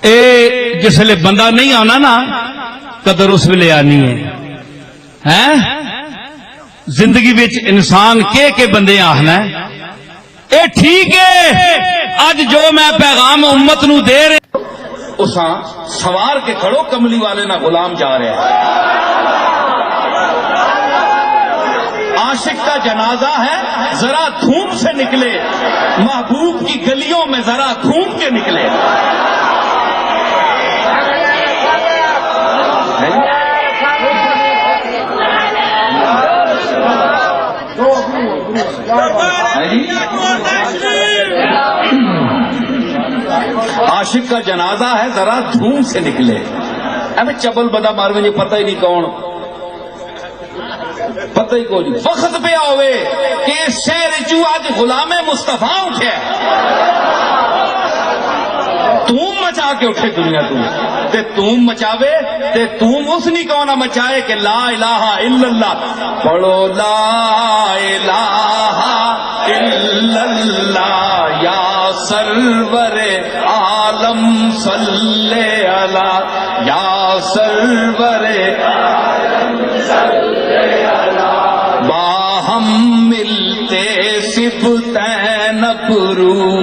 اے جسلے بندہ نہیں آنا نا قدر اس ویلے آنی ہے زندگی وچ انسان کے بندے آخنا ہے اے ٹھیک ہے اج جو میں پیغام امت نو دے رہے اساں سوار کے کھڑو کملی والے نہ غلام جا رہے ہیں عاشق کا جنازہ ہے ذرا دھوم سے نکلے محبوب کی گلیوں میں ذرا گھوم کے نکلے عاشق کا جنازہ ہے ذرا دھوم سے نکلے ابھی چبل بدا مارو یہ پتہ ہی نہیں کون پتہ ہی کوئی نہیں وقت پہ آوے کہ شہر جو آج غلام مصطفیٰ اٹھے تم مچا کے اٹھے دنیا تے تم مچاوے تے تم اس نہیں کہنا مچائے کہ لا الہ الا اللہ پڑھو لا الہ الا اللہ یا سرور عالم صلی علی یا سرور عالم صلی علی باہم ملتے سبتین پرو